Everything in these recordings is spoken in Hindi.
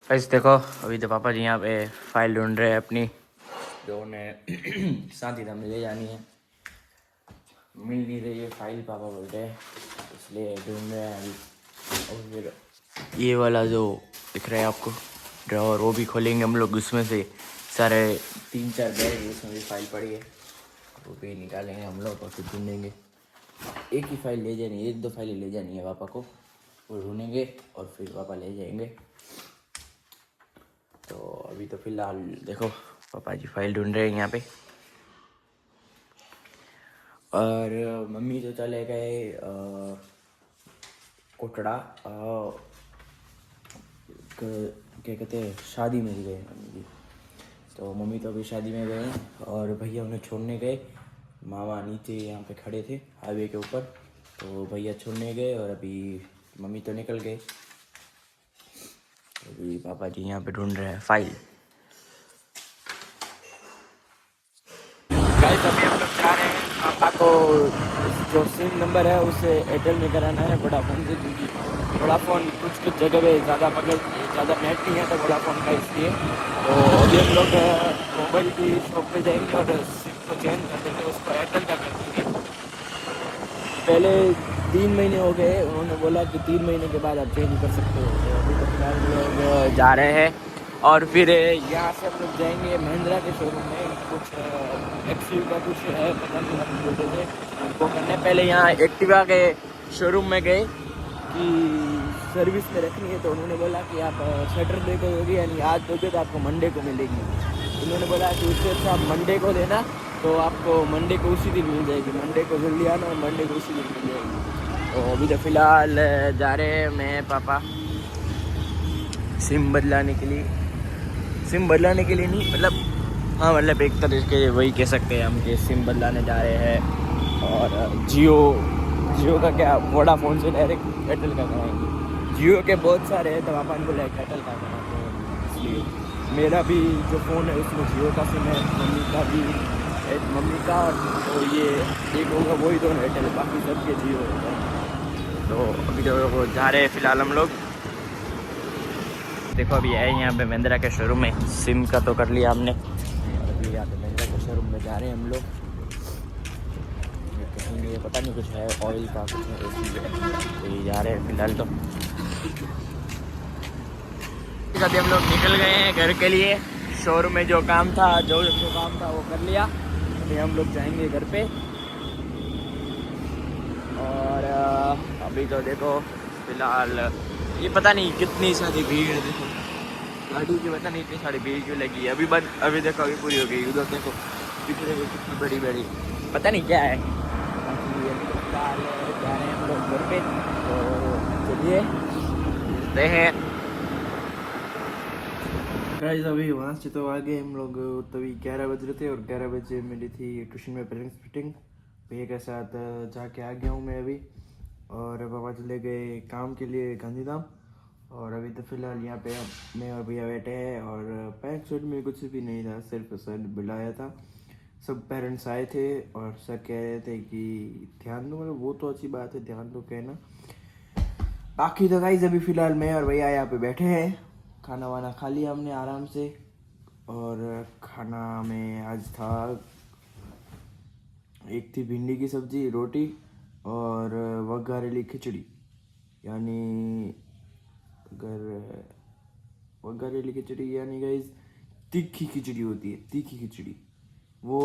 गाइस देखो, अभी तो पापा जी यहाँ पे फाइल ढूंढ रहे हैं अपनी, जो उन्हें शादी में ले जानी है। मिल नहीं रही है फाइल, पापा बोल रहे हैं, इसलिए ढूंढ रहे हैं अभी। और फिर ये वाला जो दिख रहा है आपको ड्रॉअर, वो भी खोलेंगे हम लोग। उसमें से सारे 3-4 बैग है, उसमें भी फाइल पड़ी है, वो भी निकालेंगे हम लोग और फिर ढूंढेंगे। एक ही फाइल ले जानी है, 1-2 फाइलें ले जानी है पापा को, वो ढूंढेंगे और फिर पापा ले जाएंगे। तो अभी तो फिलहाल देखो, पापा जी फाइल ढूंढ रहे हैं यहाँ पे, और मम्मी तो चले गए कोटड़ा, क्या कहते हैं, शादी में गए मम्मी जी। तो मम्मी तो अभी शादी में गए और भैया उन्हें छोड़ने गए। मामा नीचे यहाँ पे खड़े थे हाईवे के ऊपर, तो भैया छोड़ने गए और अभी मम्मी तो निकल गए। तो अभी पापा जी यहाँ पे ढूंढ रहे हैं फाइल। गाइस अभी हम लोग जा रहे हैं, पापा को जो सिम नंबर है उसे एयरटेल में कराना है वोडाफोन से, क्योंकि वोडाफोन कुछ जगह पे ज़्यादा नेट नहीं है तो वोडाफोन का, इसलिए। तो अभी हम लोग मोबाइल की शॉप पे जाएंगे और सिम को चेंज कर देंगे, उसको एयरटेल का कर देंगे। पहले 3 महीने हो गए, उन्होंने बोला कि 3 महीने के बाद आप चेंज कर सकते हो। तो अभी तो फिलहाल हम लोग जा रहे हैं और फिर यहाँ से हम लोग जाएंगे महिंद्रा के शोरूम में। कुछ एक्सयू का कुछ है, पता नहीं, हम बोलते थे उनको करने। पहले यहाँ एक्टिवा के शोरूम में गए कि सर्विस में रखनी है, तो उन्होंने बोला कि आप सैटरडे को दोगे, यानी आज दोगे तो आपको मंडे को मिलेगी। उन्होंने बोला कि उससे अच्छा आप मंडे को देना, तो आपको मंडे को उसी दिन मिल जाएगी। मंडे को जल्दी आना और मंडे को उसी दिन मिल जाएगी। तो अभी तो फिलहाल जा रहे हैं मैं पापा सिम बदलाने के लिए। सिम बदलाने के लिए नहीं, मतलब हाँ, मतलब एक तरह के वही कह सकते हैं हम कि सिम बदलाने जा रहे हैं। और जियो का क्या, वोडाफोन से डायरेक्ट एयरटेल का कराएंगे। जियो के बहुत सारे हैं, तो पापा ने बोला एयरटेल का कराते हैं, इसलिए मेरा भी जो फ़ोन है उसमें जियो का सिम है, मम्मी का भी, मम्मी का, और ये एक होगा वही दोनों एयरटेल, बाकी सबके जियो होगा। तो अभी तो जा रहे हैं फिलहाल हम लोग। देखो अभी है यहाँ पे महिंद्रा के शोरूम में, सिम का तो कर लिया हमने, और अभी यहाँ पे महिंद्रा के शोरूम में जा रहे हैं हम लोग। ये पता नहीं कुछ है, ऑयल का कुछ है, तो ये जा रहे हैं फिलहाल। तो अभी हम लोग निकल गए हैं घर के लिए। शोरूम में जो काम था वो कर लिया। अभी हम लोग जाएंगे घर पे। और अभी तो देखो फिलहाल ये पता नहीं कितनी सारी भीड़, देखो गाड़ी की पता नहीं इतनी सारी भीड़ क्यों लगी है। अभी देखो अभी पूरी हो गई। उधर देखो पिछले को कितनी बड़ी पता नहीं क्या है। बाकी अभी तो फिलहाल जा रहे हैं हम लोग घर पे, तो चलिए मिलते हैं। गाइस अभी वहाँ से तो आ गए हम लोग, तभी 11 बज रहे थे और 11 बजे मेरी थी ट्यूशन में पेरेंट्स मीटिंग। भैया के साथ जाके आ गया हूँ मैं अभी, और पापा चले गए काम के लिए गांधीधाम। और अभी तो फिलहाल यहाँ पे मैं और भैया बैठे हैं, और पैंट शर्ट में कुछ भी नहीं था, सिर्फ सर बुलाया था। सब पेरेंट्स आए थे और सर कह रहे थे कि ध्यान दो, मतलब वो तो अच्छी बात है, ध्यान दो कहना। बाकी तो गाइस अभी फिलहाल मैं और भैया यहाँ पे बैठे हैं, खाना वाना खा लिया हमने आराम से। और खाना में आज था, एक थी भिंडी की सब्जी, रोटी, और वघारेली खिचड़ी। यानी अगर वघारेली खिचड़ी यानी गाइस तीखी खिचड़ी होती है, तीखी खिचड़ी। वो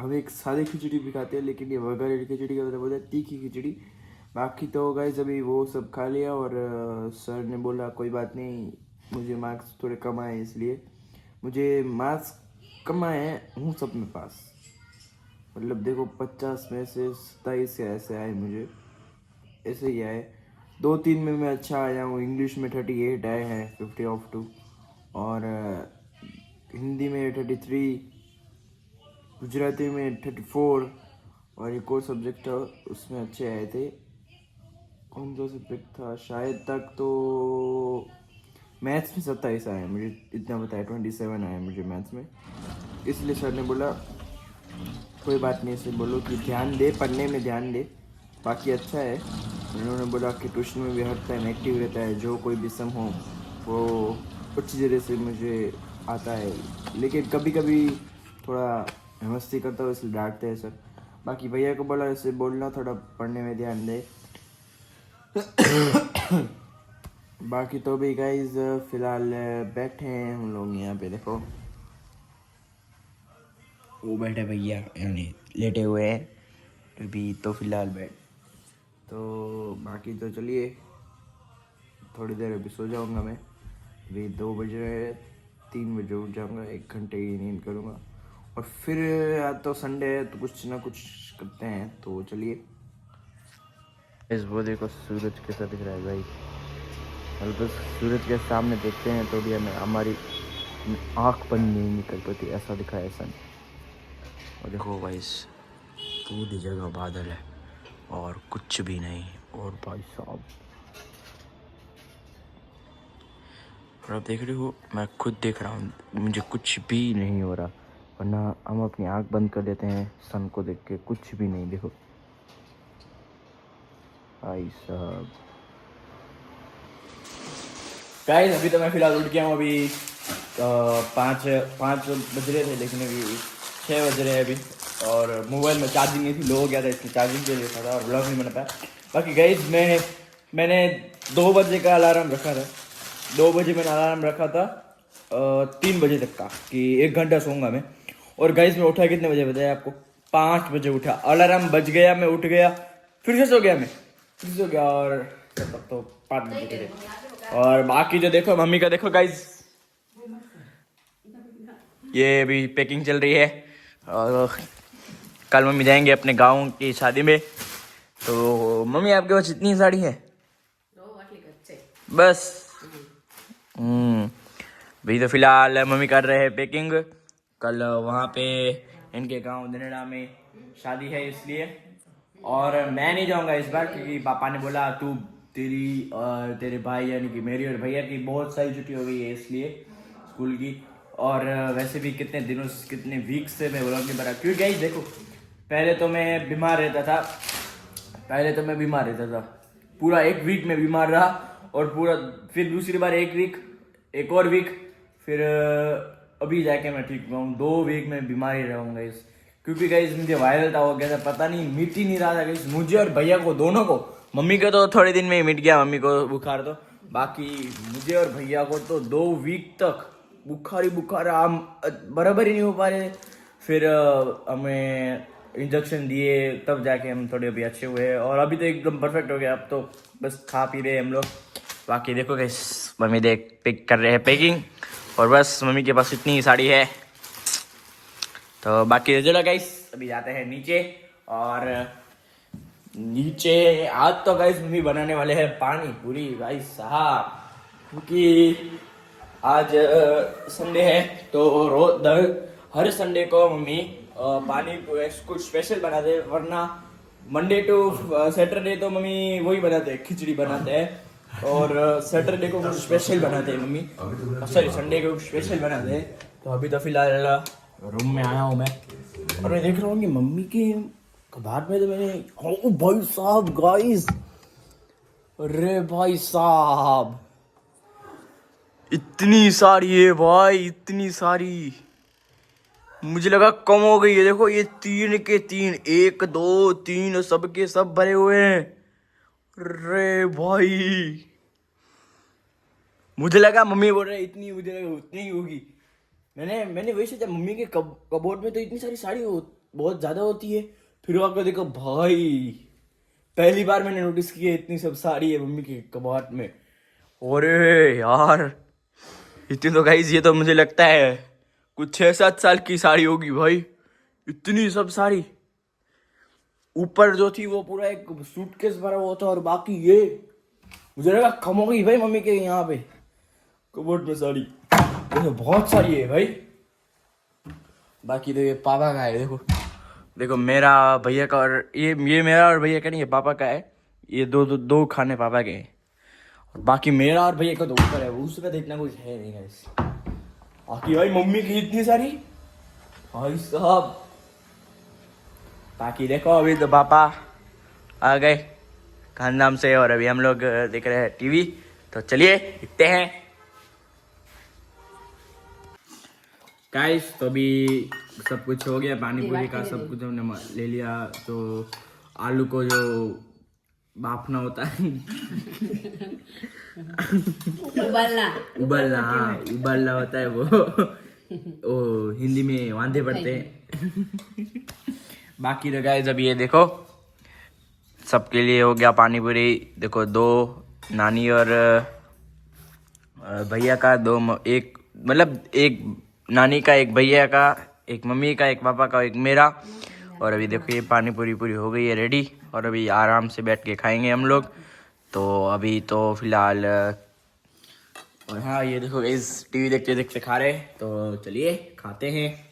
हम एक सादे खिचड़ी भी खाते हैं, लेकिन ये वघारेली खिचड़ी का मतलब होता है तीखी खिचड़ी। बाकी तो गाइस अभी वो सब खा लिया, और सर ने बोला कोई बात नहीं, मुझे मार्क्स थोड़े कम आए, इसलिए मुझे मार्क्स कम आए हूँ सब में पास। मतलब देखो 50 में से 27 ऐसे आए मुझे, ऐसे ही आए। 2-3 में मैं अच्छा आया हूँ। इंग्लिश में 38 आए हैं, 50/2, और हिंदी में 33, गुजराती में 34, और एक और सब्जेक्ट था उसमें अच्छे आए थे। कौन सा सब्जेक्ट था, शायद तक तो मैथ्स में 27 आए, मुझे इतना बताया, 27 आए मुझे मैथ्स में। इसलिए सर ने बोला कोई बात नहीं, इसे बोलो कि ध्यान दे, पढ़ने में ध्यान दे, बाकी अच्छा है। उन्होंने बोला कि ट्यूशन में भी हर टाइम एक्टिव रहता है, जो कोई भी सम हो वो अच्छी तरह से मुझे आता है, लेकिन कभी कभी थोड़ा मस्ती करता हूँ इसलिए डांटते हैं सर। बाकी भैया को बोला ऐसे बोलना, थोड़ा पढ़ने में ध्यान दे। बाकी तो भी गाइज फिलहाल बैठे हैं हम लोग यहाँ पे, देखो वो बैठे भैया यानी लेटे हुए हैं अभी तो फिलहाल बैठ। तो बाकी तो चलिए, थोड़ी देर अभी सो जाऊंगा मैं। अभी 2 बज रहे हैं, 3 बजे उठ जाऊंगा, 1 घंटे की नींद करूंगा और फिर आज तो संडे है तो कुछ ना कुछ करते हैं। तो चलिए, इस बोधे को सूरज कैसा दिख रहा है भाई, और बस सूरज के सामने देखते हैं तो भी हमें हमारी आँख बंद नहीं निकल पाती, ऐसा दिखा है सन। और देखो भाई पूरी जगह बादल है और कुछ भी नहीं। और भाई साहब, और आप देख रहे हो, मैं खुद देख रहा हूँ, मुझे कुछ भी नहीं हो रहा, वरना हम अपनी आँख बंद कर देते हैं सन को देख के, कुछ भी नहीं। देखो भाई साहब, गाइस अभी तो मैं फिलहाल उठ गया हूँ। अभी 5 बज रहे थे, लेकिन अभी 6 बज रहे हैं अभी, और मोबाइल में चार्जिंग नहीं थी, लो हो गया था, इसलिए चार्जिंग के लिए था और ब्लॉग नहीं बना पाया। बाकी गाइस मैंने 2 बजे का अलार्म रखा था, 2 बजे मैंने अलार्म रखा था 3 बजे तक का, कि 1 घंटा सोऊंगा मैं। और गाइस मैं उठा कितने बजे बताया आपको? 5 बजे उठा, अलार्म बज गया, मैं उठ गया, फिर से सो गया, मैं फिर से सो गया, और तब तो 5 बजे थे। और बाकी जो देखो मम्मी का, देखो गाइस ये अभी पैकिंग चल रही है, और कल मम्मी जाएंगे अपने गाँव की शादी में। तो मम्मी आपके पास इतनी साड़ी है बस? अभी तो फिलहाल मम्मी कर रहे हैं पैकिंग, कल वहाँ पे इनके गांव दिनेड़ा में शादी है इसलिए। और मैं नहीं जाऊँगा इस बार, क्योंकि पापा ने बोला तू तेरी और तेरे भाई यानी कि मेरी और भैया की बहुत सारी छुट्टी हो गई है इसलिए स्कूल की। और वैसे भी कितने दिनों से, कितने वीक से मैं व्लॉग नहीं बना, क्योंकि गाइस देखो पहले तो मैं बीमार रहता था, पूरा 1 वीक में बीमार रहा, और पूरा फिर दूसरी बार 1 वीक, एक और वीक, फिर अभी जाके मैं ठीक हुआ हूँ। 2 वीक में बीमार ही रहूँगा इस, क्योंकि गाइस मुझे वायरल था हो गया था, पता नहीं मिट ही नहीं रहा था गाइस, मुझे और भैया को, दोनों को। मम्मी को तो थोड़े दिन में ही मिट गया, मम्मी को बुखार, तो बाकी मुझे और भैया को तो 2 वीक तक बुखार ही बुखार, हम बराबर ही नहीं हो पा रहे। फिर हमें इंजेक्शन दिए, तब जाके हम थोड़े अभी अच्छे हुए, और अभी तो एकदम परफेक्ट हो गया, अब तो बस खा पी रहे हम लोग। बाकी देखो गाइस मम्मी देख पिक कर रहे हैं पैकिंग, और बस मम्मी के पास इतनी ही साड़ी है। तो बाकी चलो गाइस अभी जाते हैं नीचे, और नीचे आज तो गाइस मम्मी बनाने वाले हैं पानी पूरी भाई साहब, क्योंकि आज संडे है, तो हर संडे को मम्मी पानी कुछ स्पेशल बनाते हैं, वरना मंडे टू सैटरडे तो मम्मी वही बनाते हैं, खिचड़ी बनाते हैं, और सैटरडे को कुछ स्पेशल बनाते हैं मम्मी, सॉरी संडे को स्पेशल बनाते हैं। तो अभी तो फिलहाल रूम में आया हूँ मैं, और मैं देख रहा हूँ कि मम्मी के कबाड़ में तो मैंने, ओ भाई साहब गाइस, अरे भाई साहब इतनी सारी है भाई, इतनी सारी, मुझे लगा कम हो गई है। देखो ये 3 के 3, 1 2 3 सबके सब भरे हुए हैं। अरे भाई मुझे लगा मम्मी बोल रहे इतनी, मुझे लगा उतनी ही होगी। मैंने वही सोचा, मम्मी के कबोर्ड में तो इतनी सारी साड़ी बहुत ज्यादा होती है, फिर आकर देखो भाई, पहली बार मैंने नोटिस किया इतनी सब साड़ी है मम्मी के कबोर्ड में। अरे यार इतनी तो गाइस, ये तो मुझे लगता है कुछ 6-7 साल की साड़ी होगी भाई, इतनी सब साड़ी। ऊपर जो थी वो पूरा एक सूटकेस भरा हुआ था, और बाकी ये मुझे लगा कम हो गई भाई मम्मी के यहाँ पे कबोर्ड में साड़ी, तो बहुत सारी है भाई। बाकी तो ये पापा का है, देखो मेरा भैया का, और ये मेरा और भैया का नहीं, ये पापा का है, ये दो खाने पापा के हैं, और बाकी मेरा और भैया का तो ऊपर है, उसमें तो इतना कुछ है नहीं गाइस। बाकी भाई मम्मी की इतनी सारी भाई साहब। बाकी देखो अभी तो पापा आ गए खानदाम से, और अभी हम लोग देख रहे हैं टीवी, तो चलिए देखते हैं। गाइस तो अभी सब कुछ हो गया, पानी पूरी का सब कुछ हमने ले लिया। तो आलू को जो बाफना होता है उबलना हाँ, उबलना होता है वो हिंदी में वांदे पड़ते हैं। बाकी तो गाइस अभी ये देखो सबके लिए हो गया पानी पूरी। देखो 2 नानी और भैया का, एक मतलब एक नानी का, एक भैया का, एक मम्मी का, एक पापा का, एक मेरा। और अभी देखो ये पानी पूरी पूरी हो गई है रेडी, और अभी आराम से बैठ के खाएंगे हम लोग। तो अभी तो फिलहाल और हाँ ये देखो इस टीवी देखते देखते खा रहे, तो चलिए खाते हैं।